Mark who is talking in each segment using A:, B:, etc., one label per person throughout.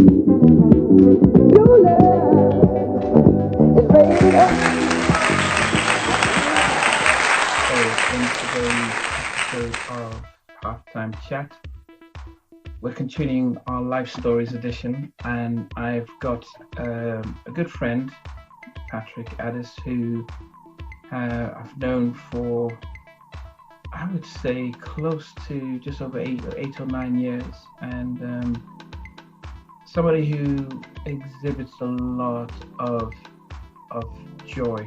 A: Your love is raining up. In today's episode of Halftime Chat, we're continuing our Life Stories edition, and I've got a good friend, Patrick Addis, who I've known for, I would say, close to just over eight or 9 years, and somebody who exhibits a lot of joy.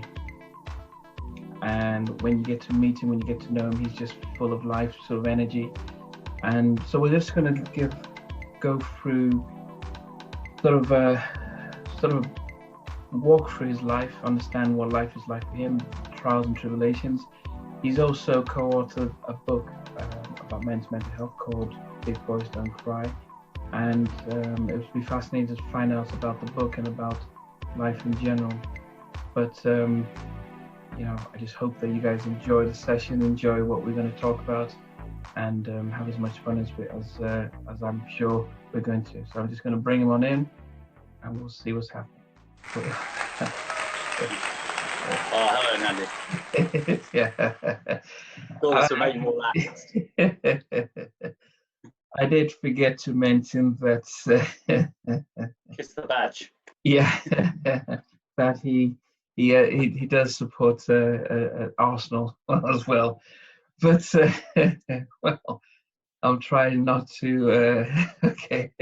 A: And when you get to meet him, when you get to know him, he's just full of life, sort of energy. And so we're just going to go through sort of walk through his life, understand what life is like for him, trials and tribulations. He's also co-authored a book about men's mental health called Big Boys Don't Cry. And it would be fascinating to find out about the book and about life in general. But I just hope that you guys enjoy the session, enjoy what we're going to talk about, and have as much fun as I'm sure we're going to. So I'm just going to bring him on in, and we'll see what's happening.
B: Oh, hello, Nandi.
A: Yeah.
B: Thought to make you more relaxed.
A: I did forget to mention that.
B: Kiss the badge.
A: Yeah, that he does support Arsenal as well, but well, I'm trying not to. Okay.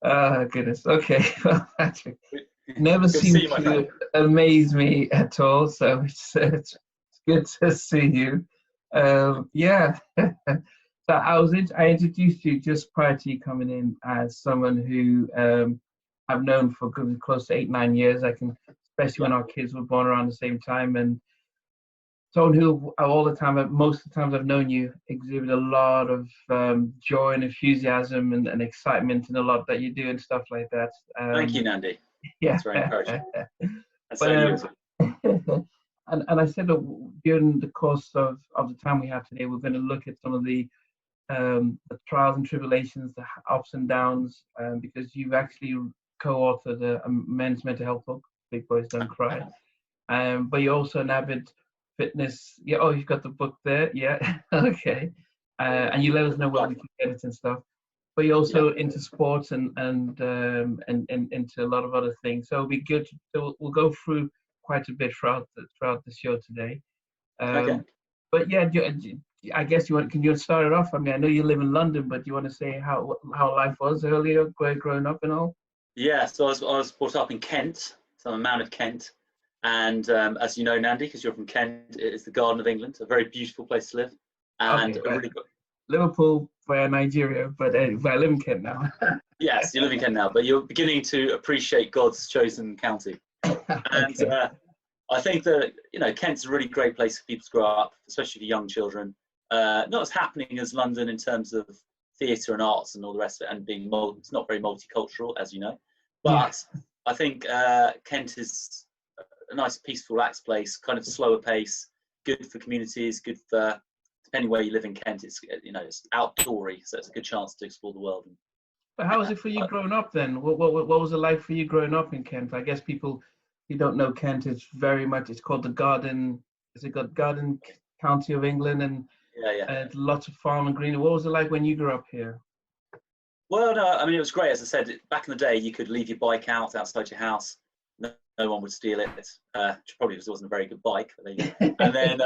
A: Oh goodness. Okay. Well, Patrick never seems to amaze me at all, so it's good to see you. Yeah. So I introduced you just prior to you coming in as someone who I've known for close to 8-9 years. Especially when our kids were born around the same time, and someone who most of the times I've known you, exhibit a lot of joy and enthusiasm and excitement and a lot that you do and stuff like that.
B: Thank you, Nandi.
A: Yeah.
B: That's very encouraging.
A: And I said that during the course of the time we have today, we're going to look at some of the trials and tribulations, the ups and downs, because you've actually co-authored a men's mental health book, Big Boys Don't Cry. But you're also an avid fitness. Yeah. Oh, you've got the book there. Yeah. Okay. And you let us know where we can get it and stuff. But you're also into sports and into a lot of other things. So it'll be good. So we'll go through quite a bit throughout the show today.
B: Okay.
A: But yeah, I guess can you start it off? I mean, I know you live in London, but do you want to say how life was earlier, growing up and all?
B: Yeah. So I was brought up in Kent. So I'm a man of Kent. And as you know, Nandi, because you're from Kent, it is the Garden of England, a very beautiful place to live. And
A: okay, really good. Liverpool via Nigeria, but I live in Kent now.
B: Yes, you live in Kent now, but you're beginning to appreciate God's chosen county. And okay. I think that, Kent's a really great place for people to grow up, especially for young children. Not as happening as London in terms of theatre and arts and all the rest of it, and it's not very multicultural, as you know. But yeah. I think Kent is a nice, peaceful, relaxed place, kind of slower pace, good for communities, good for, depending where you live in Kent, it's outdoory, so it's a good chance to explore the world.
A: But how was it for you growing up then? What was it like for you growing up in Kent? I guess people who don't know Kent, it's called the Garden, Garden County of England, and lots of farm and greenery. What was it like when you grew up here?
B: Well, no, I mean, it was great. As I said, back in the day, you could leave your bike outside your house. No one would steal it, probably because it wasn't a very good bike. But there you go. And then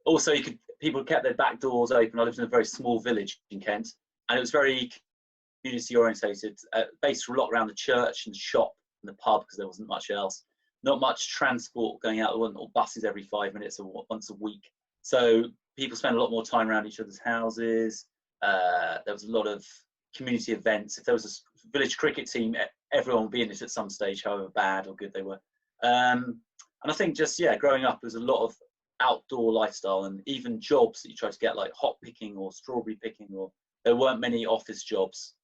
B: also people kept their back doors open. I lived in a very small village in Kent, and it was very community orientated, based a lot around the church and the shop and the pub, because there wasn't much else. Not much transport going out, or buses every 5 minutes or once a week. So people spent a lot more time around each other's houses. There was a lot of community events. If there was a village cricket team, everyone would be in it at some stage, however bad or good they were. And I think growing up, there's a lot of outdoor lifestyle, and even jobs that you try to get, like hop picking or strawberry picking, or there weren't many office jobs.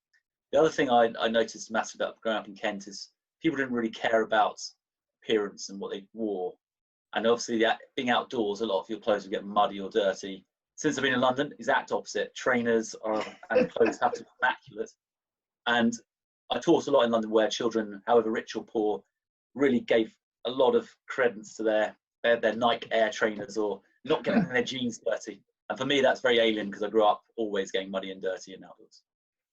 B: The other thing I noticed massive about growing up in Kent is people didn't really care about appearance and what they wore. And obviously, being outdoors, a lot of your clothes would get muddy or dirty. Since I've been in London, exact opposite. Trainers and clothes have to be immaculate. And I taught a lot in London where children, however rich or poor, really gave a lot of credence to their Nike Air trainers or not getting their jeans dirty. And for me, that's very alien because I grew up always getting muddy and dirty and outdoors.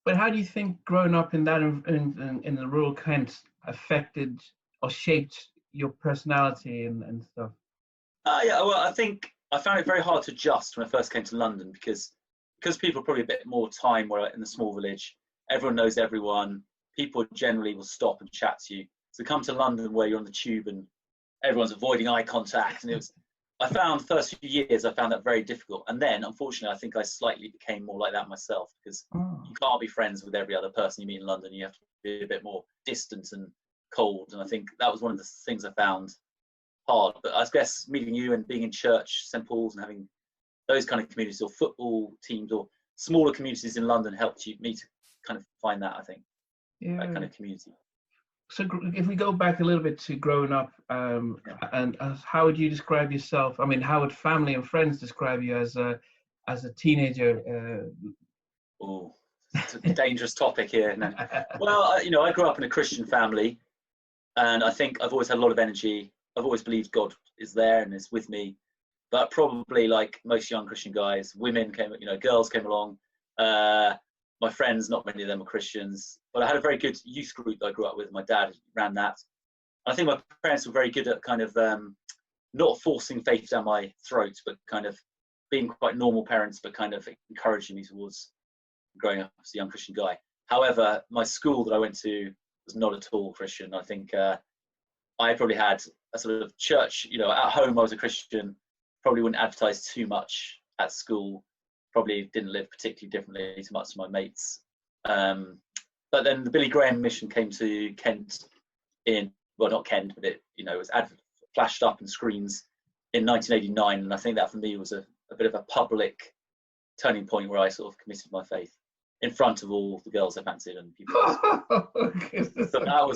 A: But how do you think growing up in that in the rural Kent affected or shaped your personality and stuff?
B: Yeah, well, I think I found it very hard to adjust when I first came to London because people are probably a bit more time where in the small village, everyone knows everyone. People generally will stop and chat to you. So come to London where you're on the tube and everyone's avoiding eye contact, and I found the first few years I found that very difficult. And then, unfortunately, I think I slightly became more like that myself because you can't be friends with every other person you meet in London. You have to be a bit more distant and cold. And I think that was one of the things I found hard. But I guess meeting you and being in church, St. Paul's, and having those kind of communities or football teams or smaller communities in London helped me to kind of find that, I think, that kind of community.
A: So if we go back a little bit to growing up, and how would you describe yourself? I mean, how would family and friends describe you as a teenager?
B: Oh, it's a dangerous topic here. No. Well, I grew up in a Christian family, and I think I've always had a lot of energy. I've always believed God is there and is with me. But probably like most young Christian guys, girls came along. My friends, not many of them were Christians, but I had a very good youth group that I grew up with. My dad ran that. I think my parents were very good at kind of not forcing faith down my throat, but kind of being quite normal parents, but kind of encouraging me towards growing up as a young Christian guy. However, my school that I went to was not at all Christian. I think I probably had a sort of church, at home I was a Christian, probably wouldn't advertise too much at school. Probably didn't live particularly differently to much of my mates. But then the Billy Graham mission came to Kent not Kent, but it was flashed up in screens in 1989. And I think that for me was a bit of a public turning point where I sort of committed my faith in front of all the girls I fancied and people. So that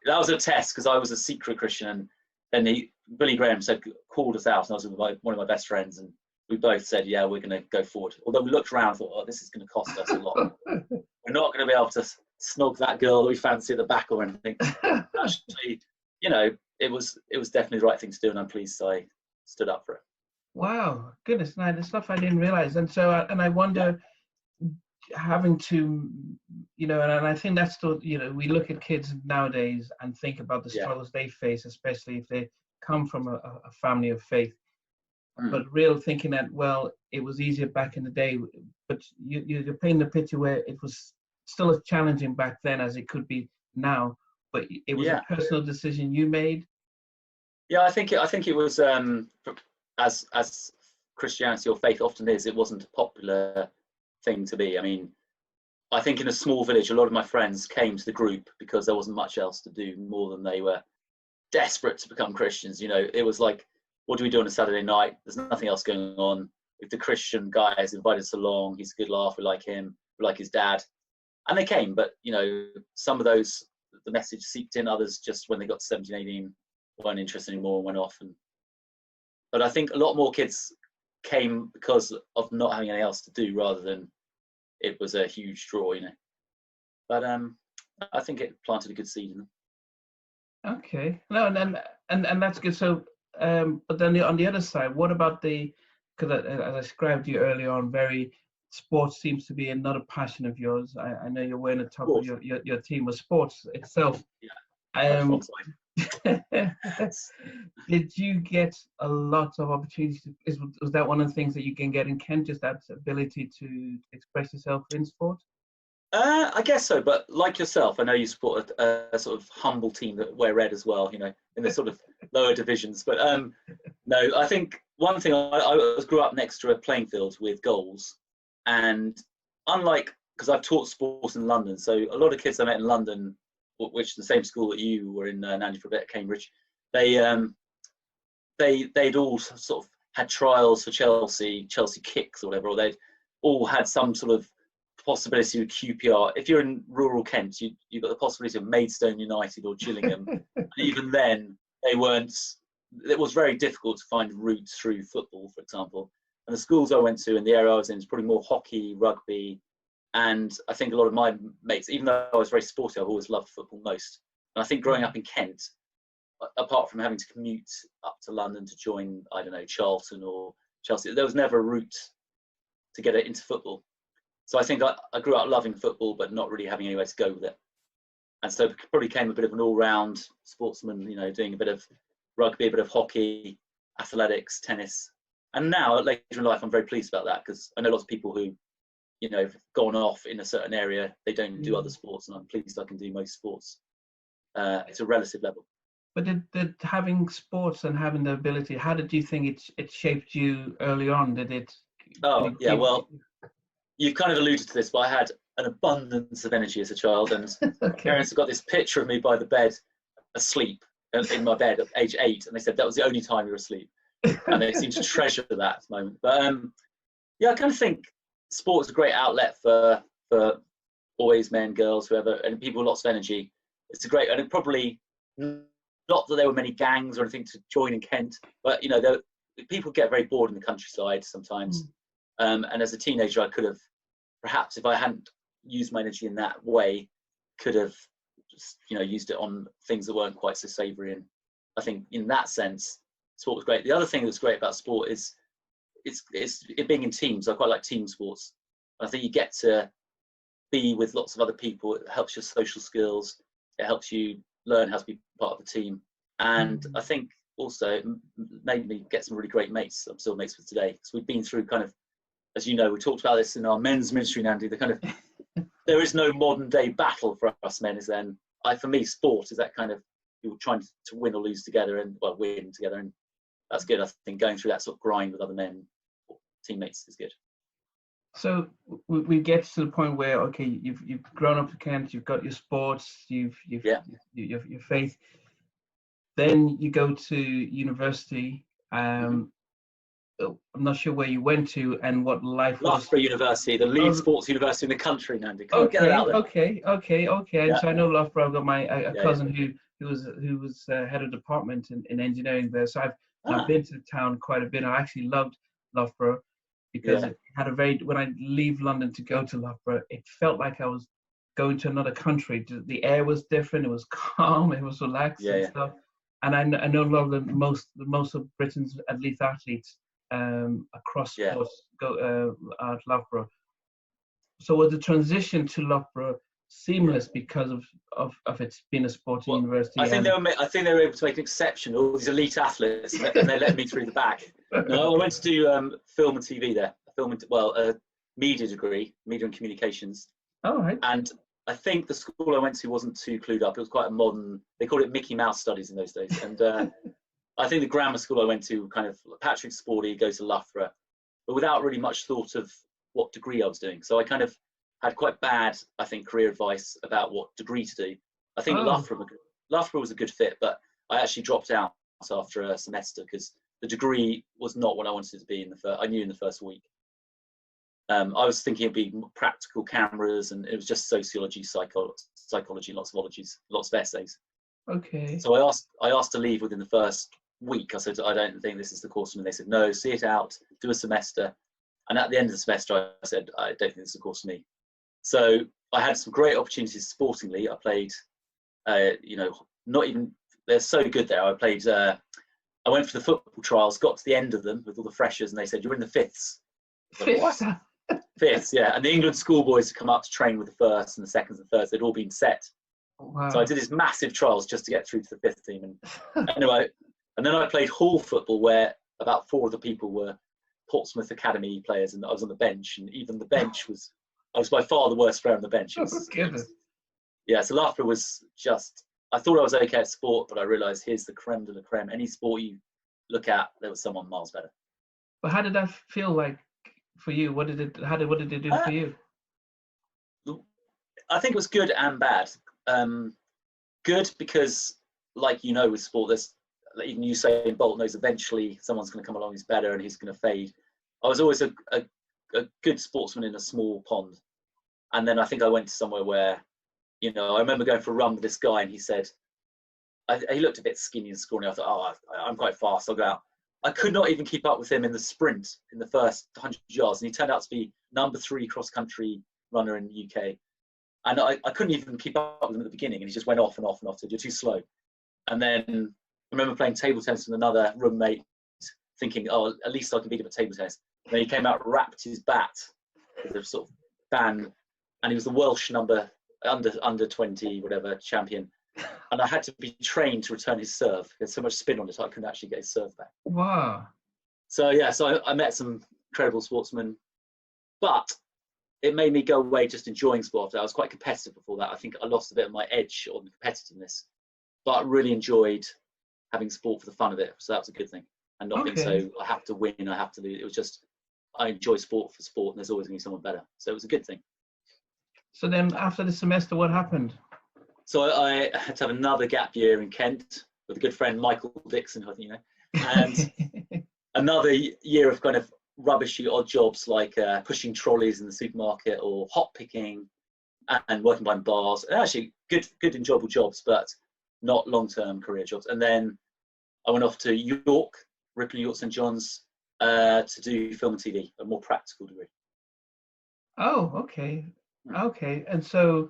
B: was a test because I was a secret Christian. And then Billy Graham called us out, and I was with one of my best friends, and we both said, yeah, we're going to go forward. Although we looked around and thought, oh, this is going to cost us a lot. We're not going to be able to snog that girl that we fancy at the back or anything. Actually, it was definitely the right thing to do, and I'm pleased I stood up for it.
A: Wow, goodness, the stuff I didn't realize. And so, and I wonder, having to, and I think that's still, we look at kids nowadays and think about the struggles they face, especially if they come from a family of faith. But real thinking that, well, it was easier back in the day, but you're painting a picture where it was still as challenging back then as it could be now, but it was a personal decision you made.
B: Yeah, I think it was as Christianity or faith often is. It wasn't a popular thing to be. I mean, I think in a small village, a lot of my friends came to the group because there wasn't much else to do more than they were desperate to become Christians. It was like, what do we do on a Saturday night? There's nothing else going on. If the Christian guy has invited us along, he's a good laugh, we like him, we like his dad. And they came, but, some of those, the message seeped in, others just when they got to 17, 18, weren't interested anymore and went off. But I think a lot more kids came because of not having anything else to do rather than it was a huge draw, But I think it planted a good seed in them.
A: Okay. No, and that's good. So, but then on the other side, what about because as I described you earlier on, sports seems to be another passion of yours. I know you're wearing the top of your team with sports itself.
B: Yeah.
A: Did you get a lot of opportunities? Was that one of the things that you can get in Kent, just that ability to express yourself in sport?
B: I guess so, but like yourself, I know you support a sort of humble team that wear red as well, in the sort of lower divisions. But no, I think one thing, I grew up next to a playing field with goals. And because I've taught sports in London, so a lot of kids I met in London, which the same school that you were in, Nandy, for a bit at Cambridge, they'd all sort of had trials for Chelsea Kicks or whatever, or they'd all had some sort of possibility with QPR. If you're in rural Kent, you've got the possibility of Maidstone United or Gillingham. And even then, it was very difficult to find routes through football, for example. And the schools I went to and the area I was in is probably more hockey, rugby, And I think a lot of my mates, even though I was very sporty, I've always loved football most. And I think growing up in Kent, apart from having to commute up to London to join, I don't know, Charlton or Chelsea, there was never a route to get into football. So I think I grew up loving football, but not really having anywhere to go with it. And so it probably became a bit of an all-round sportsman, you know, doing a bit of rugby, a bit of hockey, athletics, tennis. And now, later in life, I'm very pleased about that, because I know lots of people who, you know, have gone off in a certain area, they don't do other sports, and I'm pleased I can do most sports. It's a relative level.
A: But did having sports and having the ability, how did you think it shaped you early on? Did it?
B: Oh, yeah, well, you've kind of alluded to this, but I had an abundance of energy as a child, and parents have got this picture of me by the bed, asleep, in my bed at age 8, and they said that was the only time you were asleep. And they seem to treasure that moment. But yeah, I kind of think sport is a great outlet for boys, men, girls, whoever, and people with lots of energy. It's a great, and it probably, not that there were many gangs or anything to join in Kent, but you know, people get very bored in the countryside sometimes. And as a teenager, I could have, perhaps if I hadn't used my energy in that way, could have just, you know, used it on things that weren't quite so savoury. And I think in that sense, sport was great. The other thing that's great about sport is it being in teams. I quite like team sports. I think you get to be with lots of other people. It helps your social skills. It helps you learn how to be part of a team. And I think also it made me get some really great mates. I'm still mates with today, because we've been through kind of, as you know, we talked about this in our men's ministry, Nandi, the kind of, there is no modern day battle for us men, is then, for me, sport is that kind of, you're trying to win or lose together, and well, win together, and that's good. I think going through that sort of grind with other men, teammates, is good.
A: So we get to the point where, okay, you've grown up in Kent, you've got your sports, you've your faith. Then you go to university. I'm not sure where you went to and what life was.
B: Loughborough University, the lead sports university in the country, Nandi. Get it out there.
A: Okay. And so I know Loughborough. I've got my cousin who was head of department in engineering there. So I've been to town quite a bit. I actually loved Loughborough, because it had when I leave London to go to Loughborough, it felt like I was going to another country. The air was different. It was calm. It was relaxed and stuff. And I know a lot of most of Britain's elite athletes across sports go at Loughborough. So was the transition to Loughborough seamless because of its being a sporting university?
B: I think they were able to make an exception. All these elite athletes, and they let me through the back. No, I went to do film and TV there. A media degree, media and communications.
A: Oh, right.
B: And I think the school I went to wasn't too clued up. It was quite a modern. They called it Mickey Mouse Studies in those days. And I think the grammar school I went to, kind of Patrick Sporty, goes to Loughborough, but without really much thought of what degree I was doing. So I kind of had quite bad, I think, career advice about what degree to do. I think Loughborough was a good fit, but I actually dropped out after a semester because the degree was not what I wanted it to be I knew in the first week. I was thinking it'd be practical cameras, and it was just sociology, psychology, lots of ologies, lots of essays.
A: Okay.
B: So I asked to leave within the first week. I said, I don't think this is the course for me. They said, no, see it out, do a semester. And at the end of the semester, I said, I don't think this is the course for me. So I had some great opportunities sportingly. I played, they're so good there. I went for the football trials, got to the end of them with all the freshers, and they said, you're in the fifths.
A: Fifths?
B: Fifths, yeah. And the England schoolboys had come up to train with the firsts and the seconds and thirds. They'd all been set.
A: Wow.
B: So I did these massive trials just to get through to the fifth team. And anyway, and then I played hall football, where about 4 of the people were Portsmouth Academy players, and I was on the bench, and even the bench I was by far the worst player on the bench. Yeah, so Loughborough was just, I thought I was okay at sport, but I realised here's the creme de la creme. Any sport you look at, there was someone miles better.
A: But how did that feel like for you? What did it do for you?
B: I think it was good and bad. Good because, like, with sport, there's, even Usain Bolt knows eventually someone's going to come along who's better and he's going to fade. I was always a good sportsman in a small pond. And then I think I went to somewhere where, I remember going for a run with this guy, and he said, he looked a bit skinny and scrawny. I thought, I'm quite fast, I'll go out. I could not even keep up with him in the sprint in the first 100 yards. And he turned out to be number 3 cross-country runner in the UK. And I couldn't even keep up with him at the beginning, and he just went off and off and off, said, "You're too slow." And then I remember playing table tennis with another roommate, thinking, "Oh, at least I can beat him at table tennis." And then he came out, wrapped his bat with a sort of band, and he was the Welsh under 20 whatever champion. And I had to be trained to return his serve. He had so much spin on it, I couldn't actually get his serve back.
A: Wow.
B: So yeah, so I met some incredible sportsmen, but it made me go away just enjoying sport. I was quite competitive before that. I think I lost a bit of my edge on competitiveness, but I really enjoyed having sport for the fun of it. So that was a good thing. And not being so, I have to win, I have to lose. It was just, I enjoy sport for sport, and there's always going to be someone better. So it was a good thing. So
A: then after the semester, what happened?
B: So I had to have another gap year in Kent with a good friend, Michael Dixon, I think you know, and another year of kind of rubbishy odd jobs like pushing trolleys in the supermarket or hot picking and working behind bars. And actually good enjoyable jobs, but not long-term career jobs. And then I went off to York, Ripley, York St John's, to do film and TV, a more practical degree.
A: Oh, okay. Okay. And so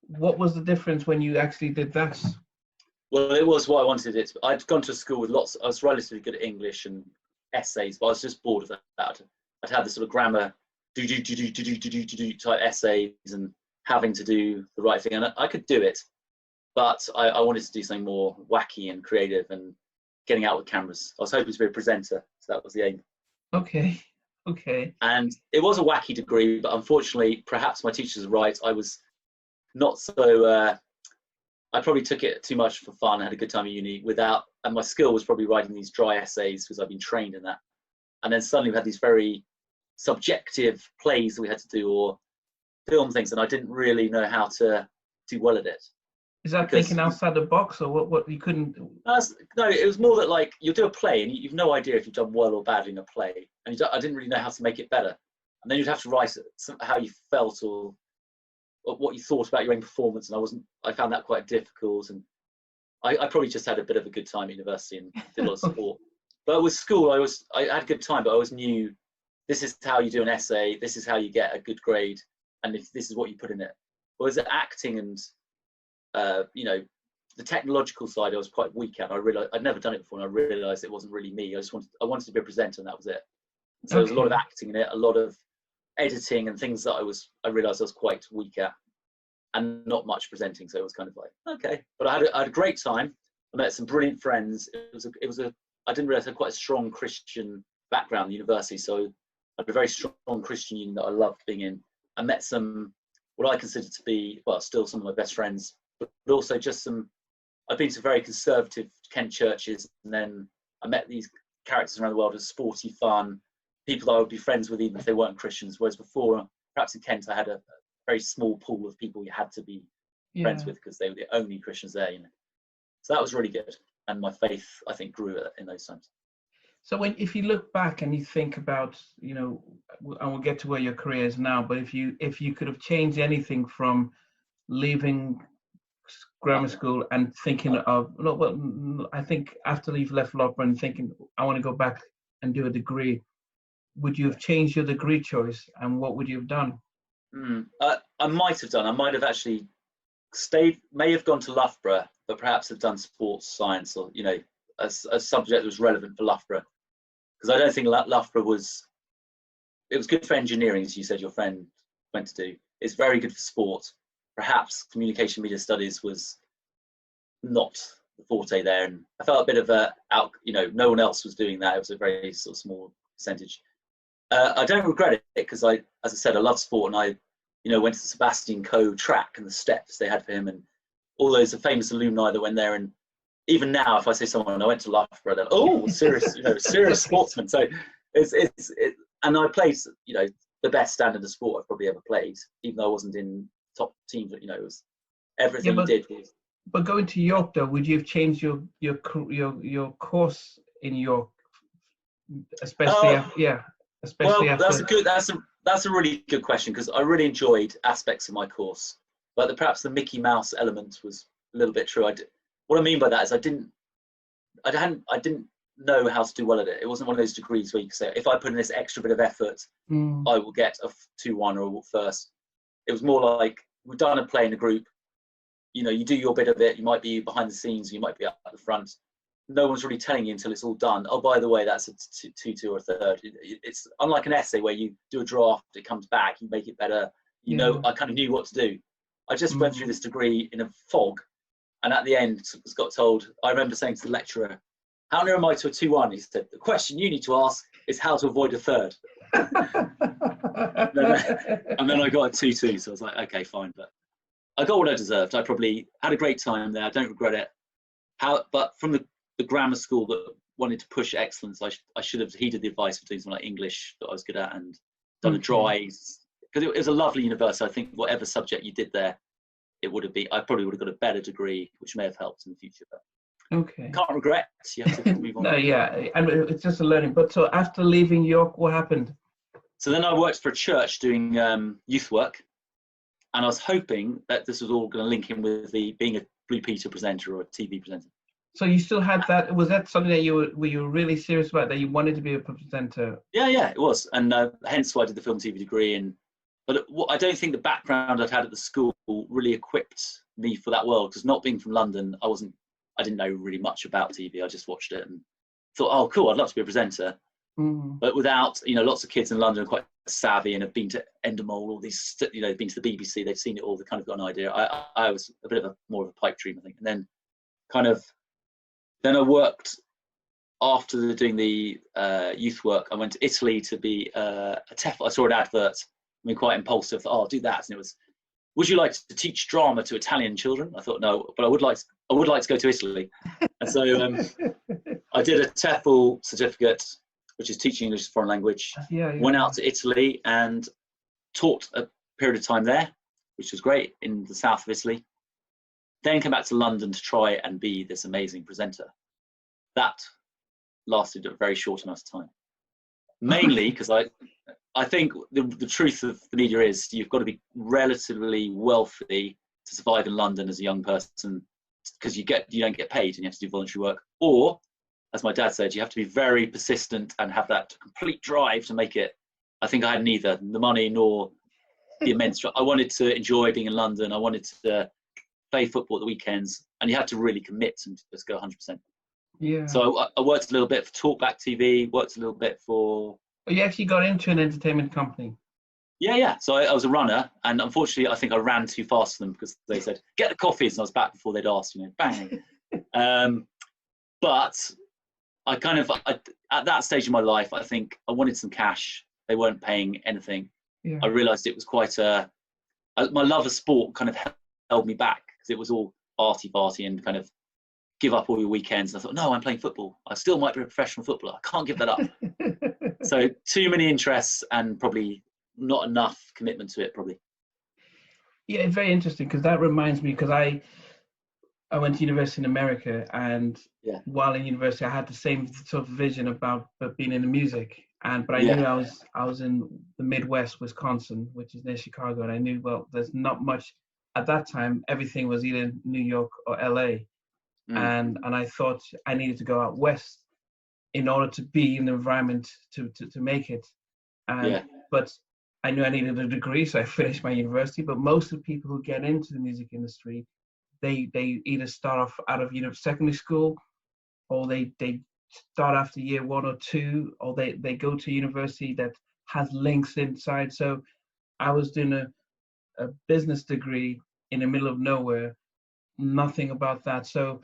A: what was the difference when you actually did that?
B: Well, it was what I wanted it. I'd gone to school with I was relatively good at English and essays, but I was just bored of that. I'd had the sort of grammar type essays and having to do the right thing, and I could do it, but I wanted to do something more wacky and creative and getting out with cameras. I was hoping to be a presenter, so that was the aim.
A: Okay.
B: And it was a wacky degree, but unfortunately, perhaps my teachers are right. I was not so. I probably took it too much for fun. I had a good time at uni and my skill was probably writing these dry essays because I've been trained in that. And then suddenly we had these very subjective plays that we had to do or film things, and I didn't really know how to do well at it.
A: Is that thinking outside the box, or what you couldn't?
B: No, it was more that like you'll do a play and you've no idea if you've done well or badly in a play, and I didn't really know how to make it better. And then you'd have to write how you felt or what you thought about your own performance, and I found that quite difficult, and I probably just had a bit of a good time at university and did a lot of sport. But with school, I had a good time, but I always knew this is how you do an essay, this is how you get a good grade, and if this is what you put in it. Whereas acting and the technological side, I was quite weak at. I realized I'd never done it before, and I realized it wasn't really me. I wanted to be a presenter, and that was it. So there was a lot of acting in it, a lot of editing and things that I realized I was quite weak at, and not much presenting. So it was kind of like, okay, but I had a great time. I met some brilliant friends. I didn't realize I had quite a strong Christian background at university, so I had a very strong Christian union that I loved being in. I met some what I consider to be, well, still some of my best friends, but also just I've been to very conservative Kent churches, and then I met these characters around the world as sporty fun, people that I would be friends with even if they weren't Christians, whereas before, perhaps in Kent, I had a very small pool of people you had to be friends with because they were the only Christians there, So that was really good, and my faith, I think, grew in those times.
A: So if you look back and you think about, and we'll get to where your career is now, but if you could have changed anything from leaving grammar school and thinking of, I think after you've left Loughborough and thinking, I want to go back and do a degree, would you have changed your degree choice, and what would you have done?
B: I might have done. I might have actually may have gone to Loughborough, but perhaps have done sports science or, a subject that was relevant for Loughborough. Because I don't think Loughborough it was good for engineering, as you said your friend went to do. It's very good for sport. Perhaps communication media studies was not the forte there. And I felt a bit of no one else was doing that. It was a very sort of small percentage. I don't regret it because as I said, I love sport, and I, went to the Sebastian Coe track and the steps they had for him, and all those famous alumni that went there. And even now, if I say someone I went to Loughborough, they're serious, serious sportsman. So and I played, the best standard of sport I've probably ever played, even though I wasn't in top teams. It was everything you did.
A: But going to York, though, would you have changed your course in York, especially especially after?
B: That's a really good question, because I really enjoyed aspects of my course, but perhaps the Mickey Mouse element was a little bit true. What I mean by that is I didn't know how to do well at it. It wasn't one of those degrees where you can say, if I put in this extra bit of effort, I will get a 2-1 or a first. It was more like, we've done a play in a group. You know, you do your bit of it. You might be behind the scenes. You might be up at the front. No one's really telling you until it's all done. Oh, by the way, that's a 2-2 or a third. It's unlike an essay where you do a draft, it comes back, you make it better. You know, I kind of knew what to do. I just went through this degree in a fog, and at the end, got told. I remember saying to the lecturer, "How near am I to a 2-1?" He said, "The question you need to ask is how to avoid a third." And then I got a 2-2, so I was like, okay, fine. But I got what I deserved. I probably had a great time there. I don't regret it. But from the grammar school that wanted to push excellence, I should have heeded the advice of doing something like English that I was good at, and done a dry, because it was a lovely university. I think whatever subject you did there, it would have been, I probably would have got a better degree, which may have helped in the future. But can't regret. You have to move on.
A: No, yeah, and it's just a learning. But so after leaving York, what happened?
B: So then I worked for a church doing youth work, and I was hoping that this was all going to link in with being a Blue Peter presenter or a TV presenter.
A: So you still had that? Was that something that you were really serious about, that you wanted to be a presenter?
B: Yeah, it was, and hence why I did the film TV degree. But I don't think the background I'd had at the school really equipped me for that world, because not being from London, I didn't know really much about TV. I just watched it and thought, oh, cool, I'd love to be a presenter. But without, lots of kids in London are quite savvy and have been to Endemol, all these, been to the BBC, they've seen it all, they kind of got an idea. I was a bit of more of a pipe dream, I think. And then then I worked, after doing the youth work, I went to Italy to be a TEF. I saw an advert, quite impulsive, thought, oh, I'll do that. And it was, would you like to teach drama to Italian children? I thought, no, but I would like to go to Italy. And so I did a TEFL certificate, which is teaching English as a foreign language. Went out to Italy and taught a period of time there, which was great, in the south of Italy. Then came back to London to try and be this amazing presenter. That lasted a very short amount of time. Mainly because I think the truth of the media is you've got to be relatively wealthy to survive in London as a young person, because you don't get paid and you have to do voluntary work. Or, as my dad said, you have to be very persistent and have that complete drive to make it. I think I had neither the money nor the immense. I wanted to enjoy being in London. I wanted to play football at the weekends, and you had to really commit and just go 100%.
A: Yeah.
B: So I worked a little bit for Talkback TV, worked a little bit for...
A: Oh, you actually got into an entertainment company?
B: Yeah. So I was a runner, and unfortunately I think I ran too fast for them, because they said, get the coffees, and I was back before they'd asked, bang. But I at that stage in my life, I think I wanted some cash. They weren't paying anything. Yeah. I realised it was quite my love of sport kind of held me back, because it was all arty-farty and kind of give up all your weekends. And I thought, no, I'm playing football. I still might be a professional footballer. I can't give that up. So too many interests and probably not enough commitment to it, probably.
A: Yeah, it's very interesting, because that reminds me, because I went to university in America, and while in university I had the same sort of vision about being in the music, but I knew I was in the Midwest, Wisconsin, which is near Chicago, and I knew, well, there's not much at that time. Everything was either New York or LA, and I thought I needed to go out west in order to be in the environment to make it. But I knew I needed a degree, so I finished my university. But most of the people who get into the music industry, they either start off out of secondary school, or they start after year 1 or 2, or they go to university that has links inside. So I was doing a business degree in the middle of nowhere, nothing about that. So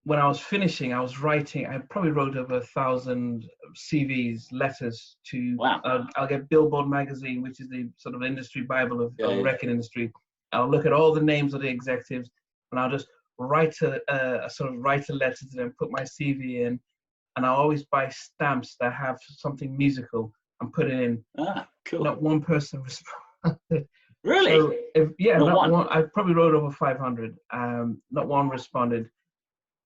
A: when I was finishing, I was writing. I probably wrote over 1,000 CVs, letters to. Wow. I'll get Billboard magazine, which is the sort of industry bible of the record industry. I'll look at all the names of the executives, and I'll just write a letter to them, put my CV in, and I'll always buy stamps that have something musical and put it in. Ah, cool. Not one person responded.
B: Really?
A: So not one. I probably wrote over 500. Not one responded.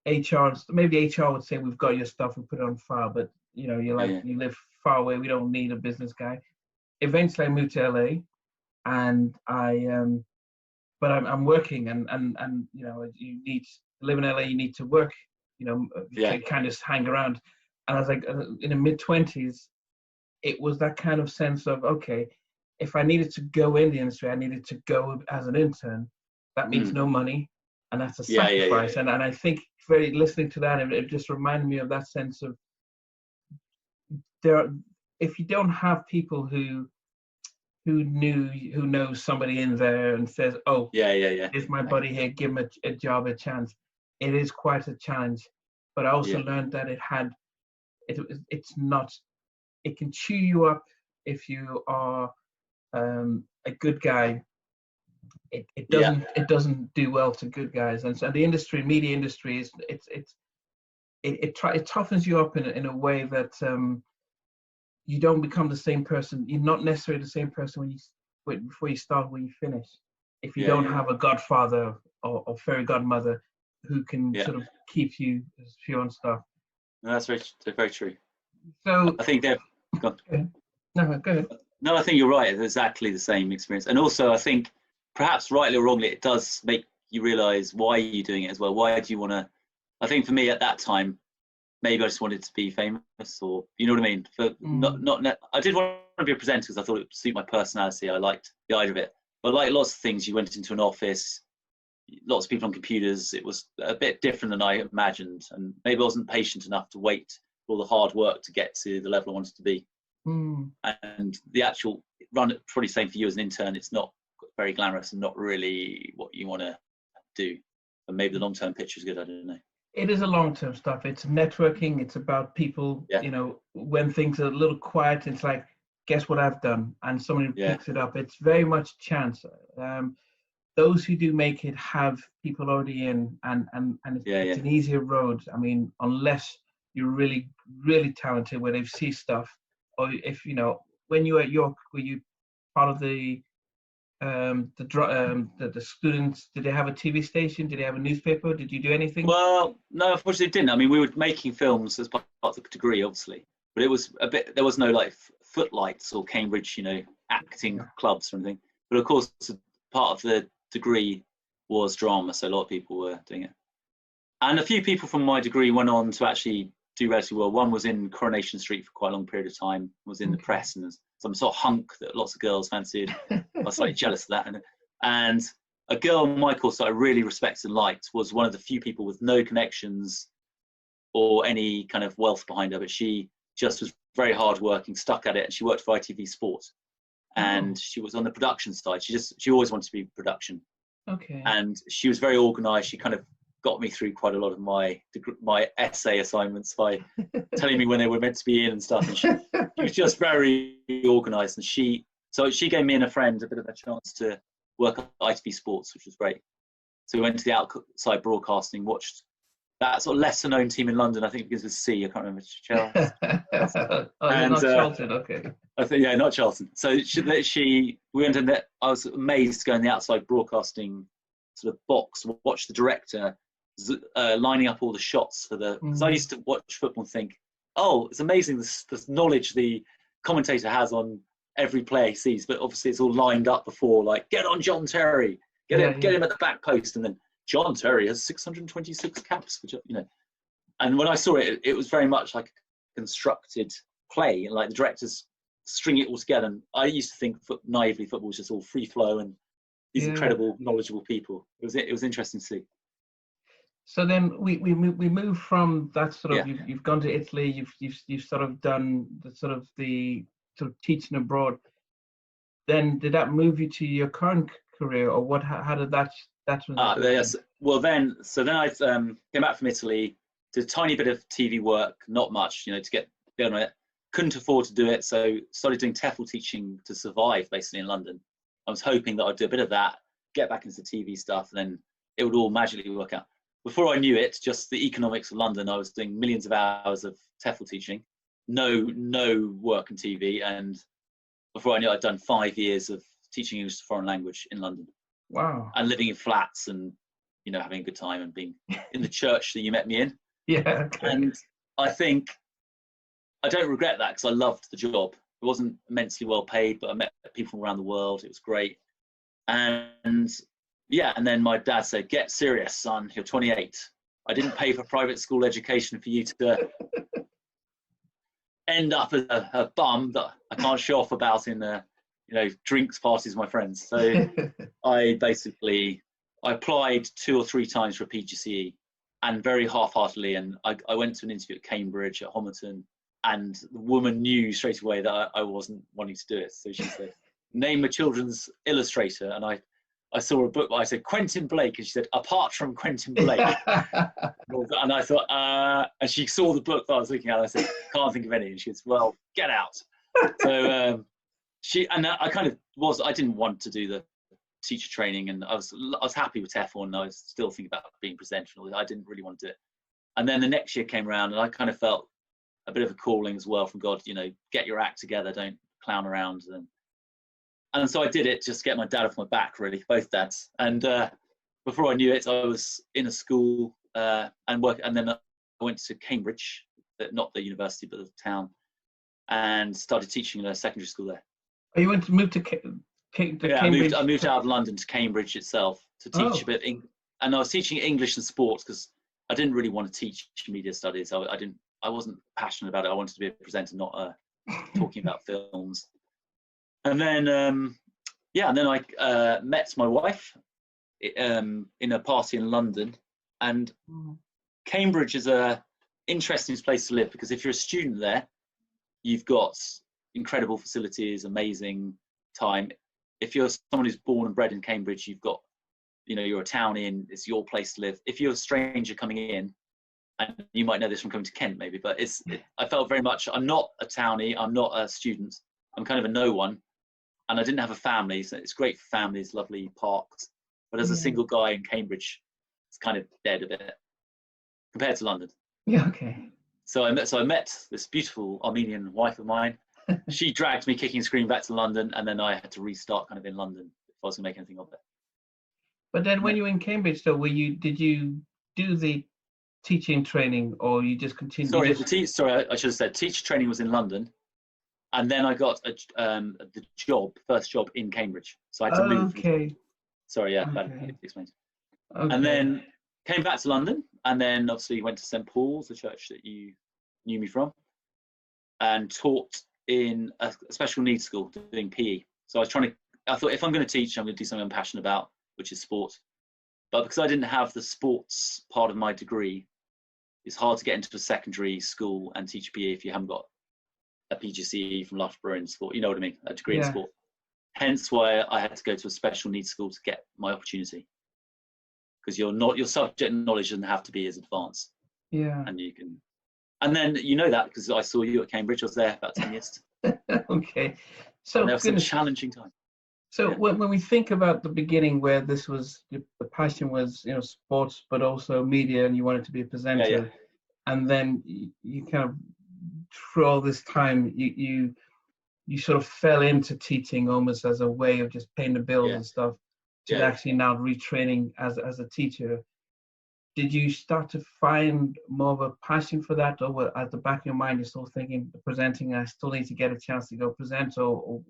A: Maybe HR would say, we've got your stuff, we put it on file, but you're like, you live far away, we don't need a business guy. Eventually I moved to LA, and but I'm working, and you need to live in LA, you need to work, you kind of hang around. And I was like, in the mid-20s, it was that kind of sense of, okay, if I needed to go in the industry, I needed to go as an intern. That means no money, and that's a sacrifice. And I think listening to that, it just reminded me of that sense of if you don't have people who knows somebody in there and says, oh, here's my buddy here, give him a job, a chance. It is quite a challenge. But I also learned that it's not, it can chew you up if you are a good guy. It doesn't do well to good guys. And so the media industry it toughens you up in a way that you don't become the same person. You're not necessarily the same person before you start when you finish. If you don't have a godfather or fairy godmother who can sort of keep you pure and stuff.
B: No, that's very, very true.
A: So
B: I think they've gone.
A: No, go ahead.
B: No, I think you're right. It's exactly the same experience. And also, I think perhaps rightly or wrongly, it does make you realise why you're doing it as well. Why do you want to? I think for me at that time, maybe I just wanted to be famous, or you know what I mean. I did want to be a presenter because I thought it would suit my personality. I liked the idea of it. But like lots of things, you went into an office, lots of people on computers. It was a bit different than I imagined, and maybe I wasn't patient enough to wait for all the hard work to get to the level I wanted to be. And the actual run, probably same for you as an intern, it's not very glamorous and not really what you want to do. But maybe the long-term picture is good. I don't know. It
A: is a long-term stuff. It's networking. It's about people. You know, when things are a little quiet, it's like, guess what I've done, and somebody picks it up. It's very much chance. Those who do make it have people already in, and it's an easier road. I mean, unless you're really, really talented, where they see stuff, or if you know, when you were at York, were you part of the students? Did they have a TV station? Did they have a newspaper? Did you do anything?
B: Well, no, unfortunately, didn't. I mean, we were making films as part of the degree, obviously, but it was a bit. There was no like footlights or Cambridge, you know, acting clubs or anything. But of course, part of the degree was drama, so a lot of people were doing it. And a few people from my degree went on to actually do relatively well. One was in Coronation Street for quite a long period of time, was in the press, and some sort of hunk that lots of girls fancied. I was slightly jealous of that. And a girl in my course that I really respected and liked was one of the few people with no connections or any kind of wealth behind her, but she just was very hardworking, stuck at it, and she worked for ITV Sports. And she was on the production side. She always wanted to be production.
A: Okay.
B: And she was very organised. She kind of got me through quite a lot of my essay assignments by telling me when they were meant to be in and stuff. And she was just very organised. And she gave me and a friend a bit of a chance to work at ITV Sports, which was great. So we went to the outside broadcasting, watched that sort of lesser known team in London. I think it begins with C. I can't remember.
A: Charlton. Not Charlton. Okay.
B: I think not Charlton. So we went in there. I was amazed to go in the outside broadcasting sort of box, watch the director lining up all the shots for the. Because I used to watch football and think, oh, it's amazing this knowledge the commentator has on every player he sees, but obviously it's all lined up before, like get on John Terry, get him at the back post, and then John Terry has 626 caps, which you know. And when I saw it, it was very much like a constructed play, and like the directors string it all together. And I used to think naively football was just all free flow and these incredible, knowledgeable people. It was interesting to see.
A: So then we move from that sort of you've gone to Italy, you've sort of done the sort of teaching abroad. Then did that move you to your current career, or what? How did that?
B: Yes. Well, then I came back from Italy, did a tiny bit of TV work, not much, you know, to get on it. Couldn't afford to do it, so started doing TEFL teaching to survive, basically in London. I was hoping that I'd do a bit of that, get back into TV stuff, and then it would all magically work out. Before I knew it, just the economics of London, I was doing millions of hours of TEFL teaching, no work in TV, and before I knew it, I'd done 5 years of teaching English as a foreign language in London.
A: Wow.
B: And living in flats and, you know, having a good time and being in the church that you met me in.
A: Yeah. Okay.
B: And I think I don't regret that because I loved the job. It wasn't immensely well paid, but I met people from around the world. It was great. And then my dad said, get serious, son, you're 28. I didn't pay for private school education for you to end up as a bum that I can't show off about in drinks parties with my friends. So I applied 2 or 3 times for a PGCE, and very half-heartedly. And I went to an interview at Cambridge, at Homerton, and the woman knew straight away that I wasn't wanting to do it. So she said, name a children's illustrator. And I saw a book, I said, Quentin Blake. And she said, apart from Quentin Blake. And I thought, and she saw the book that I was looking at. And I said, can't think of any. And she goes, well, get out. So I didn't want to do the teacher training, and I was happy with TEFL, and I was still thinking about being presenter. I didn't really want to do it. And then the next year came around, and I kind of felt a bit of a calling as well from God, get your act together, don't clown around. And so I did it, just to get my dad off my back, really, both dads. And before I knew it, I was in a school and then I went to Cambridge, not the university, but the town, and started teaching in a secondary school there.
A: Oh, you went to move to Cambridge?
B: I moved out of London to Cambridge itself to teach a bit, and I was teaching English and sports because I didn't really want to teach media studies. I wasn't passionate about it. I wanted to be a presenter, not talking about films. And then, and then I met my wife in a party in London. And Cambridge is a interesting place to live because if you're a student there, you've got incredible facilities, amazing time. If you're someone who's born and bred in Cambridge, you've got, you're a town in, it's your place to live. If you're a stranger coming in, and you might know this from coming to Kent maybe, but I felt very much, I'm not a townie, I'm not a student, I'm kind of a no one. And I didn't have a family, so it's great for families, lovely parks. But as a single guy in Cambridge, it's kind of dead a bit compared to London.
A: Yeah, okay.
B: So I met this beautiful Armenian wife of mine. She dragged me kicking and screaming back to London, and then I had to restart kind of in London if I was going to make anything of it.
A: But then when you were in Cambridge, though, did you do the teaching training, or you just continued?
B: Sorry, I should have said teacher training was in London. And then I got the first job in Cambridge. So I had to move.
A: Okay.
B: Sorry, yeah, bad explained. Okay. And then came back to London, and then obviously went to St. Paul's, the church that you knew me from, and taught in a special needs school doing PE. So I thought if I'm going to teach, I'm going to do something I'm passionate about, which is sport. But because I didn't have the sports part of my degree, it's hard to get into a secondary school and teach PE if you haven't got a PGCE from Loughborough in sport, you know what I mean, a degree in sport. Hence why I had to go to a special needs school to get my opportunity, because your subject knowledge doesn't have to be as advanced.
A: Yeah.
B: And then that because I saw you at Cambridge. I was there about 10 years.
A: Okay. So
B: there was some challenging time.
A: So when we think about the beginning, where this was the passion was sports, but also media, and you wanted to be a presenter, and then you kind of through all this time you sort of fell into teaching almost as a way of just paying the bills and stuff, to actually now retraining as a teacher. Did you start to find more of a passion for that, or at the back of your mind you're still thinking presenting, I still need to get a chance to go present, or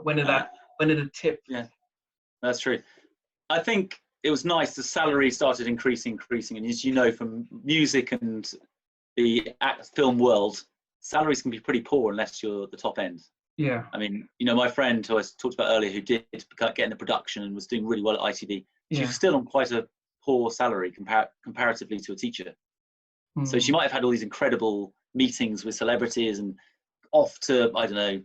A: when did it tip? Yeah,
B: that's true. I think it was nice. The salary started increasing, and as you know from music and the film world, salaries can be pretty poor unless you're the top end.
A: Yeah.
B: I mean, my friend who I talked about earlier, who did get into production and was doing really well at ITV, she was still on quite a poor salary comparatively to a teacher. So she might have had all these incredible meetings with celebrities and off to, I don't know,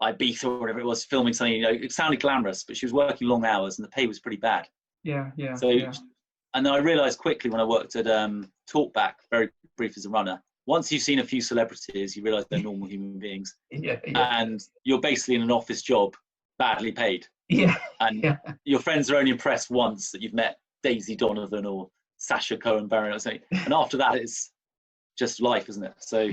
B: Ibiza or whatever it was, filming something. It sounded glamorous, but she was working long hours and the pay was pretty bad.
A: Yeah.
B: And then I realised quickly when I worked at Talkback, very brief as a runner, once you've seen a few celebrities, you realise they're normal human beings. And you're basically in an office job, badly paid. And your friends are only impressed once that you've met Daisy Donovan or Sacha Cohen Baron or something. And after that, it's just life, isn't it? So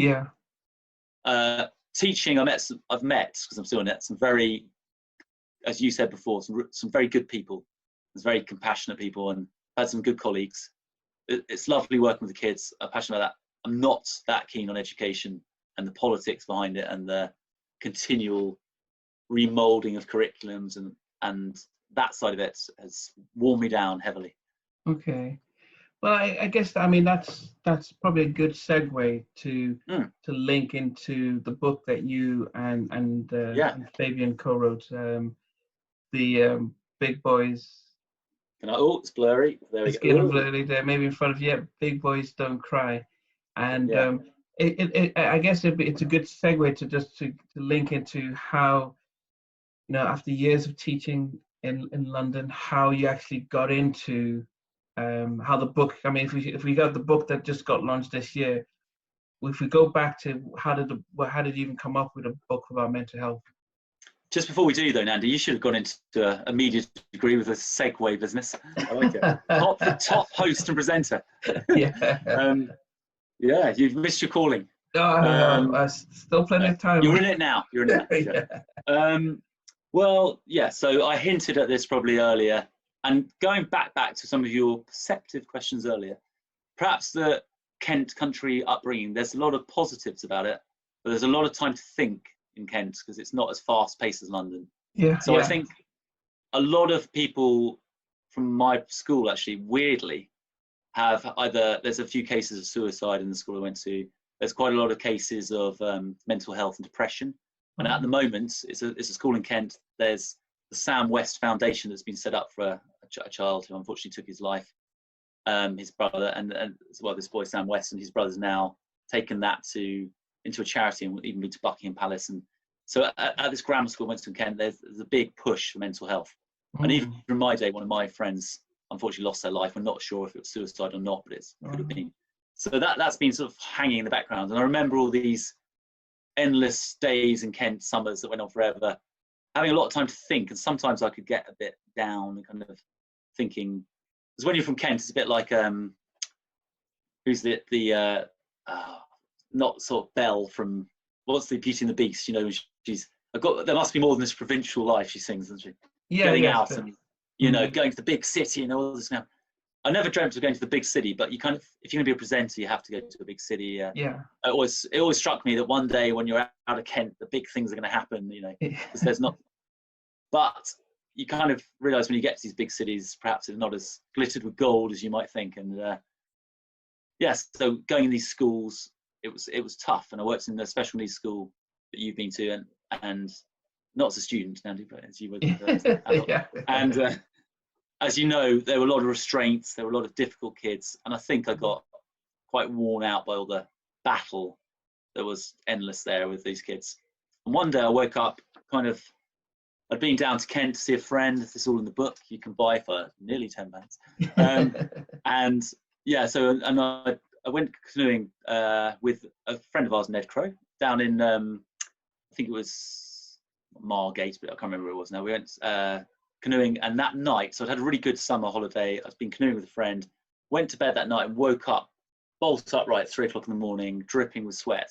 B: teaching, I've met, because I'm still in it, some very, as you said before, some very good people. There's very compassionate people, and I've had some good colleagues. It's lovely working with the kids. I'm passionate about that. I'm not that keen on education and the politics behind it and the continual remoulding of curriculums, and that side of it has worn me down heavily.
A: Okay. Well, I guess I mean that's probably a good segue to
B: Mm,
A: link into the book that you
B: yeah.
A: and Fabian co-wrote, the Big Boys.
B: Oh, it's blurry. There we
A: It's
B: go.
A: getting
B: Ooh,
A: blurry there, maybe in front of you. Yeah, Big Boys Don't Cry, and
B: yeah.
A: I guess it's a good segue to just to link into how, after years of teaching in London, how you actually got into how the book. I mean, if we got the book that just got launched this year, if we go back to how did you even come up with a book about mental health?
B: Just before we do, though, Nandi, you should have gone into a media degree with a segue business. I like it. Top host and presenter.
A: Yeah.
B: Yeah, you've missed your calling.
A: Still plenty of time.
B: You're in it now. You're in it now.
A: Yeah.
B: Well, yeah. So I hinted at this probably earlier, and going back to some of your perceptive questions earlier. Perhaps the Kent country upbringing. There's a lot of positives about it, but there's a lot of time to think in Kent because it's not as fast paced as London.
A: Yeah.
B: So I think a lot of people from my school actually weirdly have there's a few cases of suicide in the school I went to. There's quite a lot of cases of mental health and depression. And at the moment, it's a school in Kent. There's the Sam West Foundation that's been set up for a child who unfortunately took his life. His brother and well, this boy Sam West and his brother's now taken that into a charity and even been to Buckingham Palace. And so at this grammar school, Winston Kent, there's a big push for mental health. And even in my day, one of my friends unfortunately lost their life. We're not sure if it was suicide or not, but it could have been. So that's been sort of hanging in the background. And I remember all these endless days in Kent, summers that went on forever, having a lot of time to think. And sometimes I could get a bit down and kind of thinking, because when you're from Kent, it's a bit like who's the not sort of Belle from what's the Beauty and the Beast? There must be more than this provincial life she sings, doesn't she?
A: Yeah.
B: Getting
A: Yes,
B: out and going to the big city and all this now. I never dreamt of going to the big city, but you kind of, if you're going to be a presenter, you have to go to a big city.
A: Yeah.
B: It always struck me that one day when you're out of Kent, the big things are going to happen, because there's not. But you kind of realise when you get to these big cities, perhaps it's not as glittered with gold as you might think. And so going in these schools, it was tough. And I worked in the special needs school that you've been to, and not as a student, Andy, but as you were as an adult.
A: Yeah.
B: And as you know, there were a lot of restraints, there were a lot of difficult kids, and I think I got quite worn out by all the battle that was endless there with these kids. And one day I woke up I'd been down to Kent to see a friend. This is all in the book. You can buy for nearly £10. And I went canoeing with a friend of ours, Ned Crow, down in I think it was Margate, but I can't remember where it was now. We went canoeing, and that night, so I'd had a really good summer holiday. I'd been canoeing with a friend, went to bed that night and woke up bolt upright at 3 o'clock in the morning, dripping with sweat.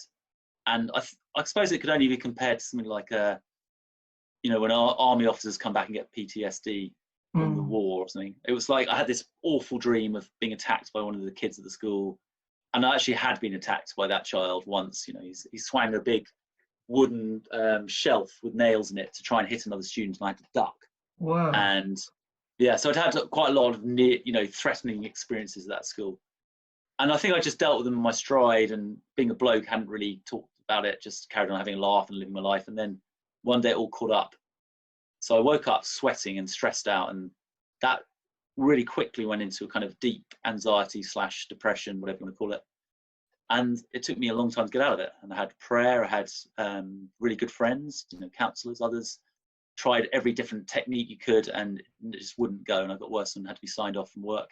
B: And I suppose it could only be compared to something like when our army officers come back and get PTSD from the war or something. It was like I had this awful dream of being attacked by one of the kids at the school, and I actually had been attacked by that child once. He swung a big wooden shelf with nails in it to try and hit another student, and I had to duck.
A: Wow.
B: And so I'd had quite a lot of threatening experiences at that school, and I think I just dealt with them in my stride. And being a bloke, hadn't really talked about it, just carried on having a laugh and living my life. And then one day it all caught up. So I woke up sweating and stressed out, and that really quickly went into a kind of deep anxiety / depression, whatever you want to call it. And it took me a long time to get out of it. And I had prayer, I had really good friends, counsellors, others, tried every different technique you could, and it just wouldn't go. And I got worse and had to be signed off from work.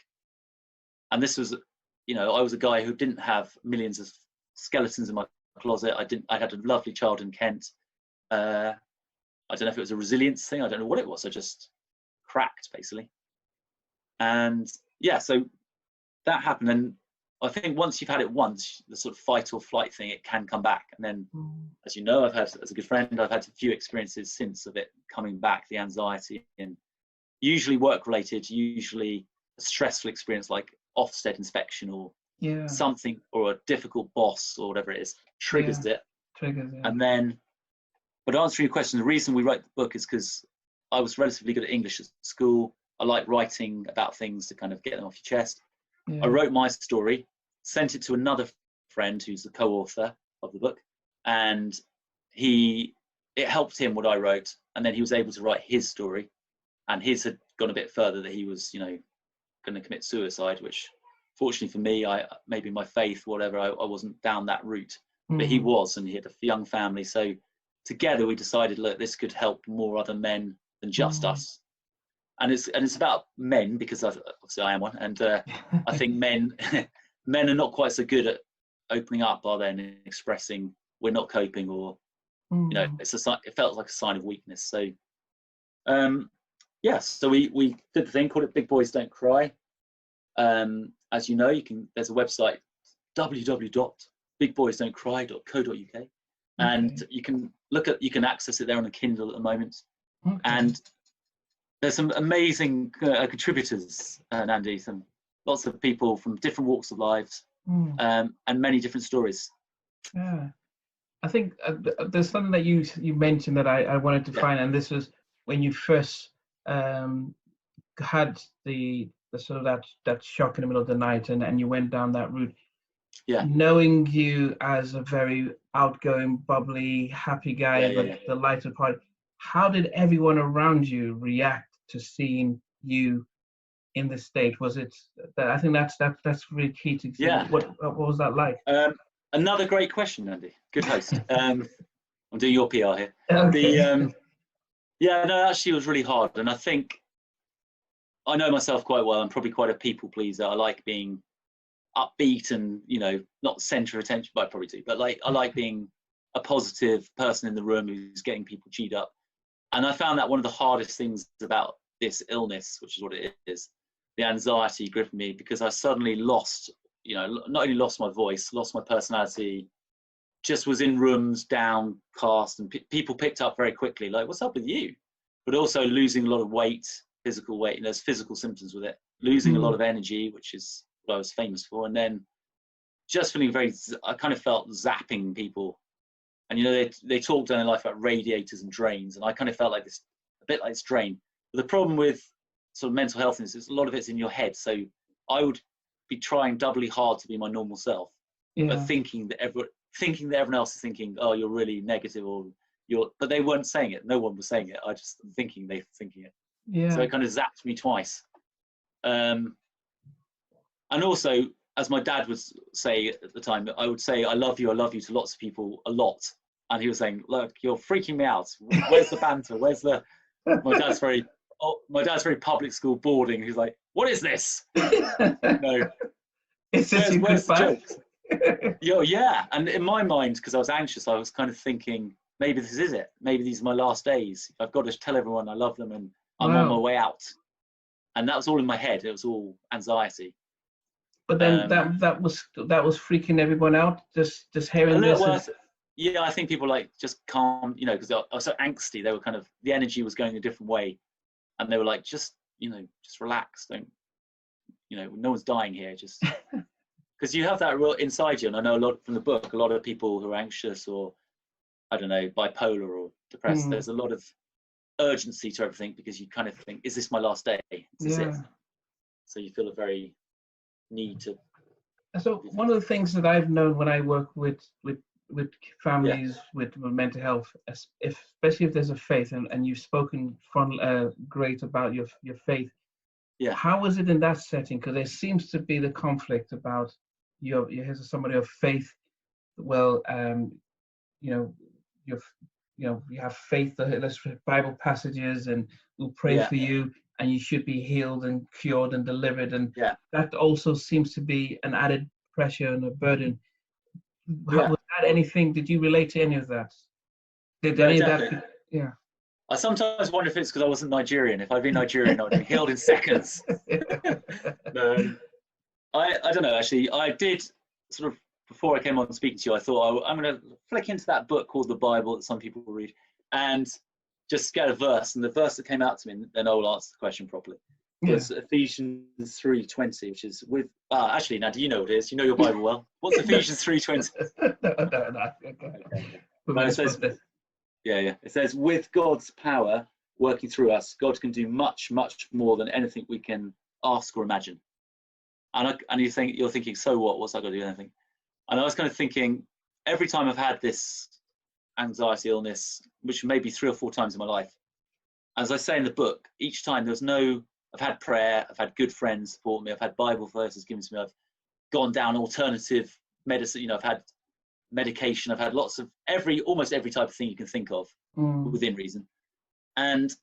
B: And this was, I was a guy who didn't have millions of skeletons in my closet. I had a lovely child in Kent. I don't know if it was a resilience thing. I don't know what it was. I just cracked, basically. And so that happened. And I think once you've had it once, the sort of fight or flight thing, it can come back. And then, as you know, as a good friend, I've had a few experiences since of it coming back, the anxiety, and usually work-related, usually a stressful experience like Ofsted inspection or something, or a difficult boss or whatever it is, triggers it. And then, but answering your question, the reason we wrote the book is because I was relatively good at English at school. I like writing about things to kind of get them off your chest. I wrote my story, sent it to another friend who's the co-author of the book, and it helped him what I wrote, and then he was able to write his story, and his had gone a bit further, that he was, going to commit suicide, which fortunately for me, maybe my faith, whatever, I wasn't down that route, but he was, and he had a young family. So together we decided, look, this could help more other men than just us. And it's about men, because obviously I am one, and I think men are not quite so good at opening up, are they, and expressing we're not coping, or it felt like a sign of weakness. So so we did the thing, called it Big Boys Don't Cry. As you know, there's a website, www.bigboysdon'tcry.co.uk, and you can access it there on a Kindle at the moment. And there's some amazing contributors, Andy, lots of people from different walks of lives, and many different stories.
A: Yeah, I think there's something that you mentioned that I wanted to find, and this was when you first had the sort of that shock in the middle of the night, and you went down that route. Knowing you as a very outgoing, bubbly, happy guy, the lighter part, how did everyone around you react to seeing you in this state? Was it that, I think that's really key to see. What was that like?
B: Another great question, Andy. Good host. I'm doing your PR here.
A: Okay.
B: Actually it was really hard, and I think I know myself quite well. I'm probably quite a people pleaser. I like being upbeat and, not center of attention, but I probably do, but I like being a positive person in the room who's getting people cheered up. And I found that one of the hardest things about this illness, which is what it is, the anxiety gripped me, because I suddenly lost, not only lost my voice, lost my personality, just was in rooms downcast, and people picked up very quickly, like, what's up with you? But also losing a lot of weight, physical weight, and there's physical symptoms with it, losing a lot of energy, which is what I was famous for, and then just feeling I kind of felt zapping people. And they talked in their life about radiators and drains, and I kind of felt like this, a bit like this drain. But the problem with sort of mental health is a lot of it's in your head. So I would be trying doubly hard to be my normal self, but thinking that everyone else is thinking, oh, you're really negative, or but they weren't saying it. No one was saying it. I just thinking they were thinking it. So it kind of zapped me twice. And also, as my dad would say at the time, I would say, I love you to lots of people a lot. And he was saying, look, you're freaking me out. Where's the banter? My dad's very public school boarding. He's like, what is this? No.
A: It's just
B: where's the jokes? And in my mind, because I was anxious, I was kind of thinking, maybe this is it. Maybe these are my last days. I've got to tell everyone I love them, and I'm on my way out. And that was all in my head. It was all anxiety.
A: But then that was freaking everyone out. Just hearing this.
B: I think people just calm, because I was so angsty. They were kind of, the energy was going a different way, and they were like, just relax. Don't, no one's dying here. Just because you have that real inside you. And I know a lot from the book. A lot of people who are anxious, or I don't know, bipolar or depressed. There's a lot of urgency to everything, because you kind of think, is this my last day? Is this it? So you feel a very need to.
A: So one of the things that I've known when I work with families with mental health, especially if there's a faith, and you've spoken great about your faith. How is it in that setting? Because there seems to be the conflict about you're somebody of faith. Well, you have faith. There's Bible passages, and we'll pray for you, and you should be healed and cured and delivered. And that also seems to be an added pressure and a burden. Was that anything? Did you relate to any of that? Did any of that? Yeah.
B: I sometimes wonder if it's because I wasn't Nigerian. If I'd been Nigerian, I would have been healed in seconds. I don't know, actually. I did sort of, before I came on speaking to you, I thought I'm going to flick into that book called the Bible that some people read, and just get a verse. And the verse that came out to me, and then I will answer the question properly, was Ephesians 3:20, which is with, actually, now, do you know what it is? You know your Bible well. What's Ephesians 3:20? No, it says, it says, with God's power working through us, God can do much, much more than anything we can ask or imagine. And you're thinking, so what? What's that got to do with anything? And I was kind of thinking, every time I've had this anxiety illness, which maybe 3 or 4 times in my life, as I say in the book, each time I've had prayer, I've had good friends support me, I've had Bible verses given to me, I've gone down alternative medicine, I've had medication, I've had lots of almost every type of thing you can think of within reason. And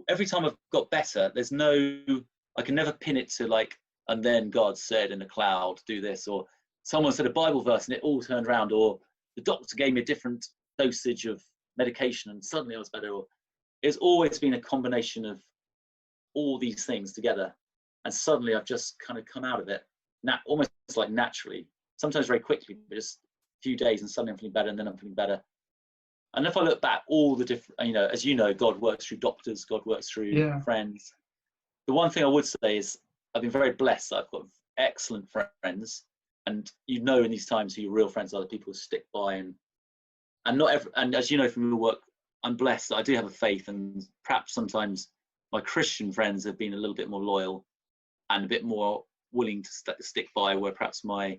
B: every time I've got better, I can never pin it to like, and then God said in a cloud, do this, or someone said a Bible verse and it all turned around, or the doctor gave me a different dosage of medication and suddenly I was better. Or it's always been a combination of all these things together, and suddenly I've just kind of come out of it, almost like naturally, sometimes very quickly, but just a few days and suddenly I'm feeling better, and then I'm feeling better. And if I look back, all the different, as you know, God works through doctors, God works through friends. The one thing I would say is I've been very blessed. I've got excellent friends, and in these times who your real friends are, the people who stick by, and as you know from your work, I'm blessed that I do have a faith, and perhaps sometimes my Christian friends have been a little bit more loyal and a bit more willing to stick by, where perhaps not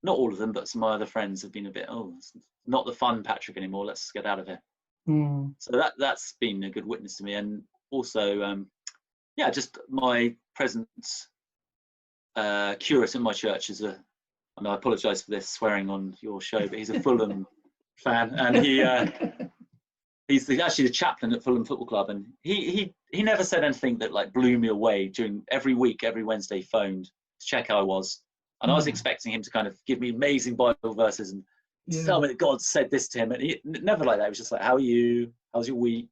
B: all of them, but some of my other friends have been a bit, it's not the fun Patrick anymore, let's get out of here. So that's been a good witness to me. And also, just my present curate in my church I apologise for this swearing on your show, but he's a Fulham fan, and he's actually the chaplain at Fulham Football Club, and he never said anything that like blew me away. During every week, every Wednesday, he phoned to check how I was, and I was expecting him to kind of give me amazing Bible verses and tell me that God said this to him, and he never like that. It was just like, how are you? How's your week?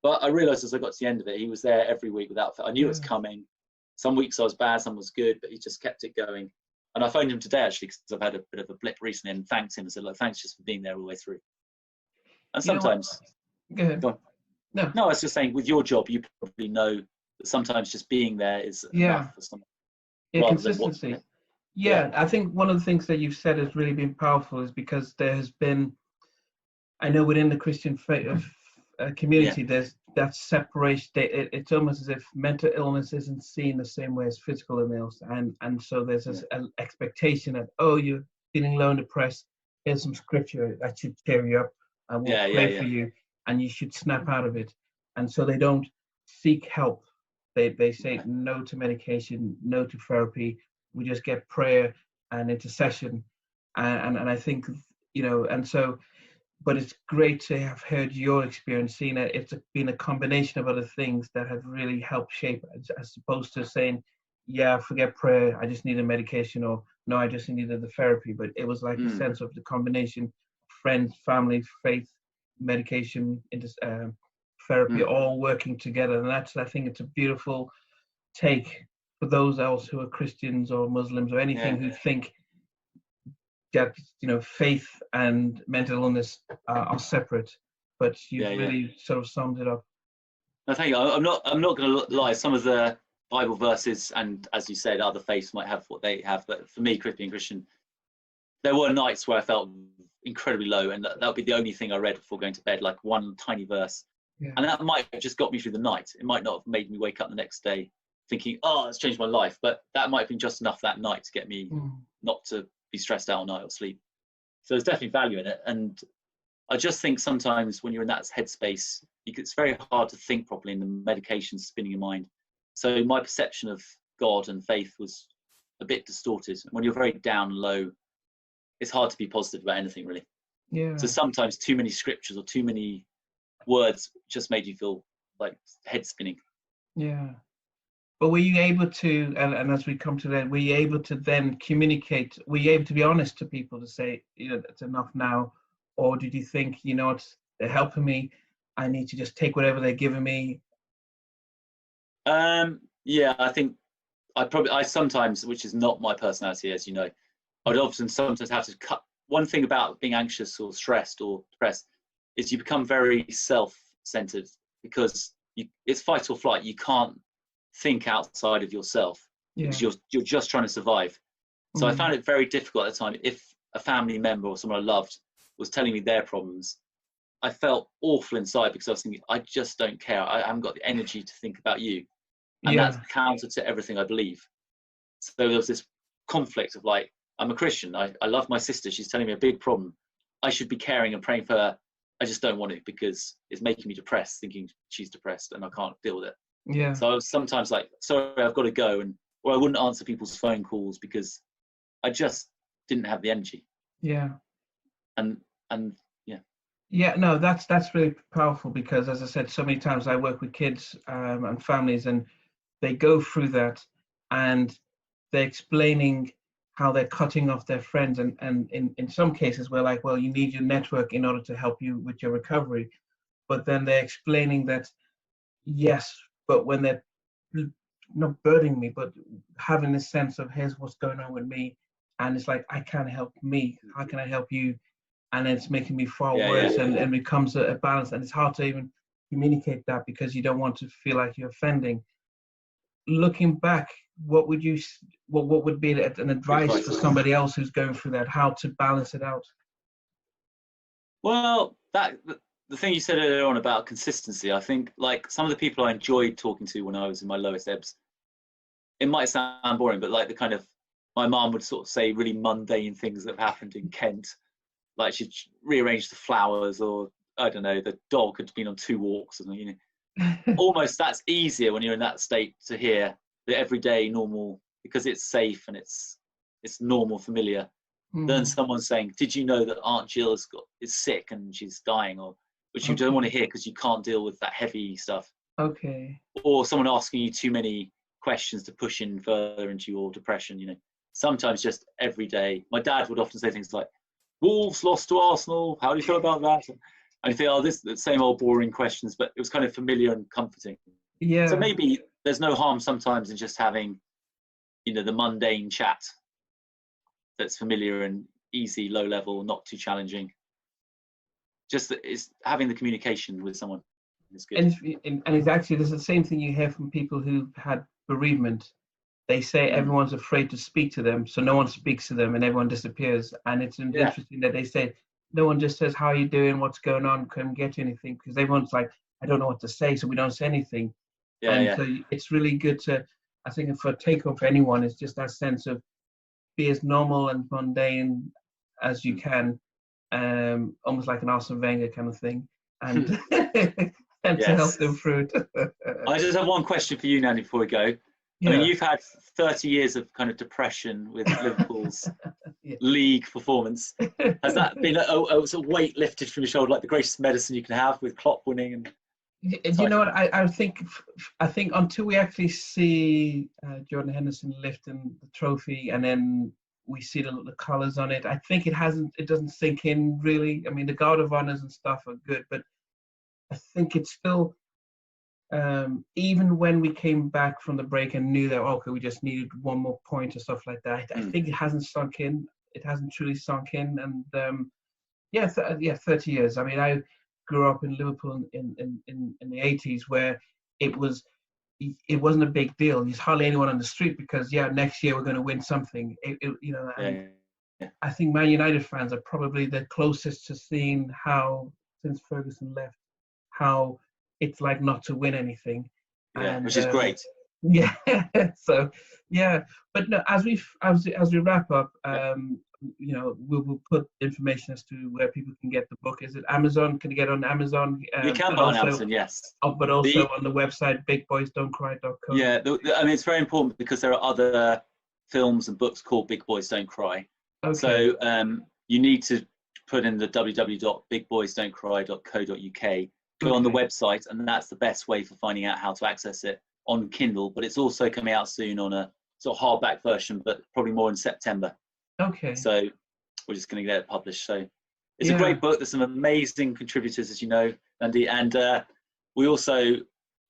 B: But I realised as I got to the end of it, he was there every week without fail. I knew it was coming. Some weeks I was bad, some was good, but he just kept it going. And I phoned him today actually because I've had a bit of a blip recently, and thanked him and said, look, thanks just for being there all the way through. And sometimes,
A: go ahead.
B: Go on. No, I was just saying, with your job, you probably know that sometimes just being there is enough for someone.
A: Consistency. I think one of the things that you've said has really been powerful is because there has been, I know within the Christian faith community, there's that separation. It's almost as if mental illness isn't seen the same way as physical illness, and so there's this expectation that, you're feeling low and depressed, here's some scripture that should cheer you up, and we'll pray for you, and you should snap out of it. And so they don't seek help. They say no to medication, no to therapy. We just get prayer and intercession, and I think and so. But it's great to have heard your experience, seeing that it's been a combination of other things that have really helped shape, as opposed to saying, forget prayer, I just needed medication, or no, I just needed the therapy. But it was like a sense of the combination, friends, family, faith, medication, therapy, all working together. And I think it's a beautiful take for those else who are Christians or Muslims or anything who think that faith and mental illness are separate, but you've really sort of summed it up.
B: No, thank you. I'm not going to lie. Some of the Bible verses, and as you said, other faiths might have what they have, but for me, Christian, there were nights where I felt incredibly low, and that would be the only thing I read before going to bed, like one tiny verse, and that might have just got me through the night. It might not have made me wake up the next day thinking, it's changed my life, but that might have been just enough that night to get me not to be stressed out all night or sleep. So there's definitely value in it. And I just think sometimes when you're in that headspace, it's very hard to think properly, and the medication's spinning your mind. So my perception of God and faith was a bit distorted. When you're very down low, it's hard to be positive about anything, really. So sometimes too many scriptures or too many words just made you feel like head spinning.
A: But were you able to, and as we come to that, were you able to then communicate, were you able to be honest to people to say, it's enough now? Or did you think, they're helping me, I need to just take whatever they're giving me?
B: I think I sometimes, which is not my personality, as you know, I'd often sometimes have to cut. One thing about being anxious or stressed or depressed is you become very self-centered, because it's fight or flight. You can't think outside of yourself because you're just trying to survive. So I found it very difficult at the time. If a family member or someone I loved was telling me their problems, I felt awful inside, because I was thinking, I just don't care. I haven't got the energy to think about you. And that's counter to everything I believe. So there was this conflict of like, I'm a Christian. I love my sister. She's telling me a big problem. I should be caring and praying for her. I just don't want to because it's making me depressed, thinking she's depressed and I can't deal with it.
A: Yeah.
B: So I was sometimes like, sorry, I've got to go. Or I wouldn't answer people's phone calls because I just didn't have the energy.
A: Yeah.
B: And yeah.
A: Yeah, no, that's really powerful because, as I said, so many times I work with kids and families, and they go through that, and they're explaining how they're cutting off their friends, and in some cases we're like, well, you need your network in order to help you with your recovery, but then they're explaining that yes, but when they're not burdening me, but having a sense of here's what's going on with me, and it's like, I can't help me, how can I help you? And it's making me far worse. And becomes a balance, and it's hard to even communicate that because you don't want to feel like you're offending. Looking back, what would be an advice for somebody else who's going through that, how to balance it out?
B: Well, the thing you said earlier on about consistency, I think like some of the people I enjoyed talking to when I was in my lowest ebbs, it might sound boring, but like the kind of, my mom would sort of say really mundane things that have happened in Kent. Like she'd rearrange the flowers, or I don't know, the dog had been on 2 walks, and you know, almost that's easier when you're in that state to hear the everyday normal, because it's safe and it's normal, familiar, than someone saying, "Did you know that Aunt Jill is sick and she's dying?" Or which you don't want to hear because you can't deal with that heavy stuff.
A: Okay.
B: Or someone asking you too many questions to push in further into your depression. You know, sometimes just every day. My dad would often say things like, Wolves lost to Arsenal. How do you feel about that? And you think, oh, this the same old boring questions, but it was kind of familiar and comforting.
A: Yeah.
B: So maybe there's no harm sometimes in just having, you know, the mundane chat that's familiar and easy, low level, not too challenging. Just that it's having the communication with someone is good.
A: And it's actually, there's the same thing you hear from people who've had bereavement. They say everyone's afraid to speak to them, so no one speaks to them and everyone disappears. And it's interesting that they say no one just says, how are you doing, what's going on, couldn't get you anything, because everyone's like, I don't know what to say, so we don't say anything. So it's really good to, I think for a take home for anyone, is just that sense of be as normal and mundane as you can, almost like an Arsene Wenger kind of thing, and and to help them through it.
B: I just have one question for you, Nandy, before we go. I mean, you've had 30 years of kind of depression with Liverpool's league performance. Has that been a sort of weight lifted from your shoulder, like the greatest medicine you can have with Klopp winning? And
A: you know what? I think until we actually see Jordan Henderson lifting the trophy, and then we see the colours on it, I think it doesn't sink in really. I mean, the Guard of Honours and stuff are good, but I think it's still. Even when we came back from the break and knew that, okay, we just needed one more point or stuff like that, I think it hasn't sunk in. It hasn't truly sunk in. And 30 years. I mean, I grew up in Liverpool in the 80s, where it wasn't a big deal. There's hardly anyone on the street because, next year we're going to win something. I think Man United fans are probably the closest to seeing how, since Ferguson left, how it's like not to win anything,
B: which is great.
A: Yeah. So but no, as we wrap up, we will put information as to where people can get the book. Is it Amazon? Can you get it on Amazon?
B: You can buy on Amazon, yes.
A: But also on the website bigboysdon'tcry.co.
B: Yeah, I mean, it's very important because there are other films and books called Big Boys Don't Cry. Okay. So you need to put in the www.bigboysdon'tcry.co.uk. Go on the website, and that's the best way for finding out how to access it on Kindle. But it's also coming out soon on a sort of hardback version, but probably more in September.
A: Okay.
B: So we're just going to get it published. So it's a great book. There's some amazing contributors, as you know, Andy. And we also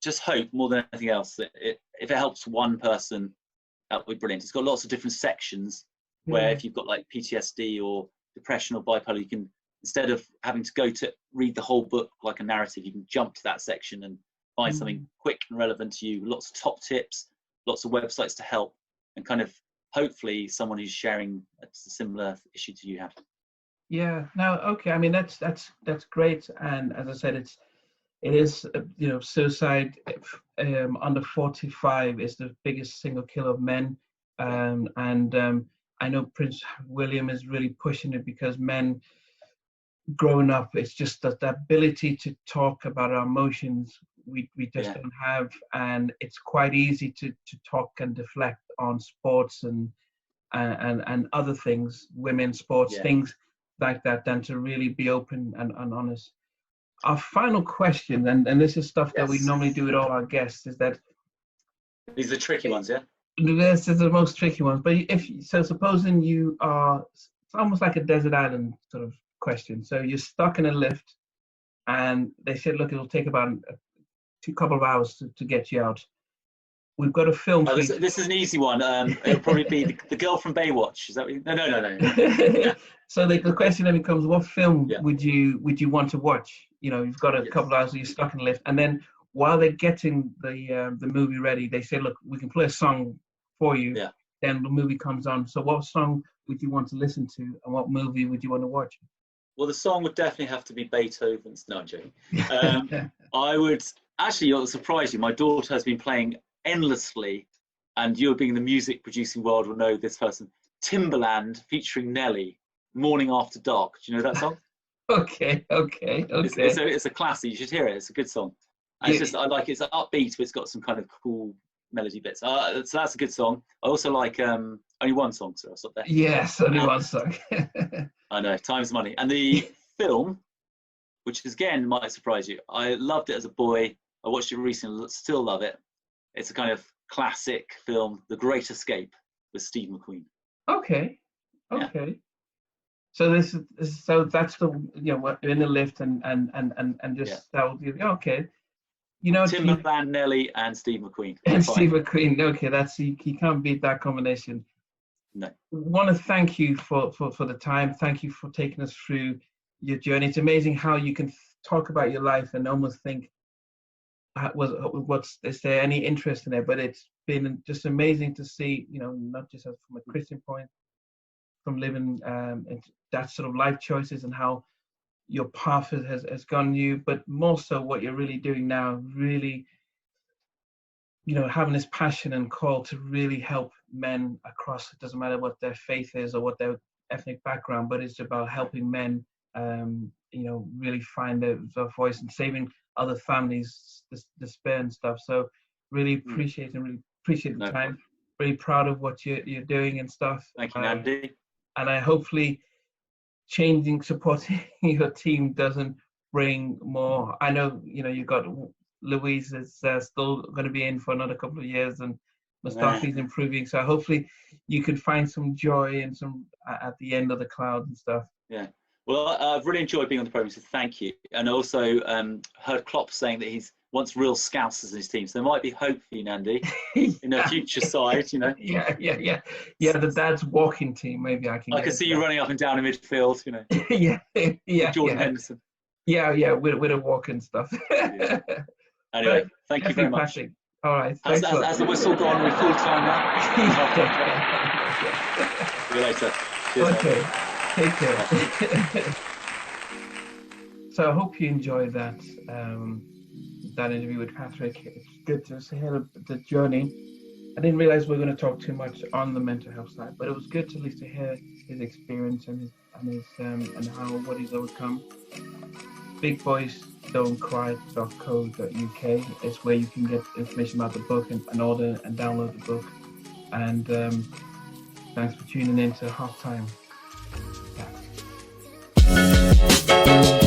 B: just hope more than anything else that if it helps one person, that would be brilliant. It's got lots of different sections where if you've got like PTSD or depression or bipolar, you can, instead of having to go to read the whole book like a narrative, you can jump to that section and find something quick and relevant to you. Lots of top tips, lots of websites to help, and kind of hopefully someone who's sharing a similar issue to you have.
A: Yeah. No. Okay. I mean, that's great. And as I said, it is suicide under 45 is the biggest single killer of men. I know Prince William is really pushing it, because men growing up, it's just that the ability to talk about our emotions we just don't have, and it's quite easy to talk and deflect on sports and other things, women's sports, things like that, than to really be open and honest. Our final question, and this is stuff that we normally do with all our guests, is that
B: these are tricky ones, yeah?
A: This is the most tricky ones. But supposing you are, it's almost like a desert island sort of question. So you're stuck in a lift, and they said, look, it'll take about a couple of hours to get you out. We've got a film.
B: Oh, this is an easy one. It'll probably be the girl from Baywatch. Is that what you... No.
A: So the question then becomes, what film would you want to watch? You've got a couple of hours, you're stuck in the lift, and then while they're getting the movie ready, they say, look, we can play a song for you. Yeah. Then the movie comes on. So what song would you want to listen to, and what movie would you want to watch?
B: Well, the song would definitely have to be Beethoven's. No, I'm joking. I would actually, it'll surprise you. My daughter has been playing endlessly, and you being in the music producing world will know this person. Timbaland featuring Nelly, Morning After Dark. Do you know that song?
A: Okay.
B: It's a classic. You should hear it. It's a good song. And it's it's upbeat, but it's got some kind of cool melody bits. So that's a good song. I also like only one song, so I'll stop there.
A: Yes, only one song.
B: I know, time's money. And the film, which again might surprise you, I loved it as a boy. I watched it recently, still love it. It's a kind of classic film, The Great Escape, with Steve McQueen.
A: Okay. Yeah. So that's the in the lift and just okay.
B: Timbaland, Nelly, and Steve McQueen.
A: And Steve McQueen. Okay, that's you can't beat that combination.
B: No.
A: I want to thank you for the time. Thank you for taking us through your journey. It's amazing how you can talk about your life and almost think, is there any interest in it? But it's been just amazing to see, not just from a Christian point, from living that sort of life choices and how your path has gone you, but more so what you're really doing now, really, having this passion and call to really help men across. It doesn't matter what their faith is or what their ethnic background, but it's about helping men, really find their voice and saving other families' despair and stuff. So really appreciate the time. Really proud of what you're doing and stuff.
B: Thank you, Andy.
A: And I hopefully supporting your team doesn't bring more. I know, you've got Louise is still going to be in for another couple of years, and Mustafi's improving. So hopefully you can find some joy and some at the end of the cloud and stuff.
B: Yeah. Well, I've really enjoyed being on the program, so thank you. And also heard Klopp saying that he wants real Scousers in his team. So there might be hope for you, Nandy, in a future side,
A: Yeah, the dad's walking team, maybe I can
B: see you running up and down in midfield,
A: Yeah.
B: Jordan Henderson.
A: Yeah, with a walking stuff.
B: Anyway, thank you very much.
A: Patrick. All right.
B: Has the whistle gone? We're full time now? See you later. Cheers,
A: okay. Take care. So I hope you enjoyed that interview with Patrick. It's good to hear the journey. I didn't realize we were going to talk too much on the mental health side, but it was good to at least to hear his experience and what he's overcome. BigBoysDon'tCry.co.uk is where you can get information about the book and order and download the book. And thanks for tuning in to Halftime. Yeah.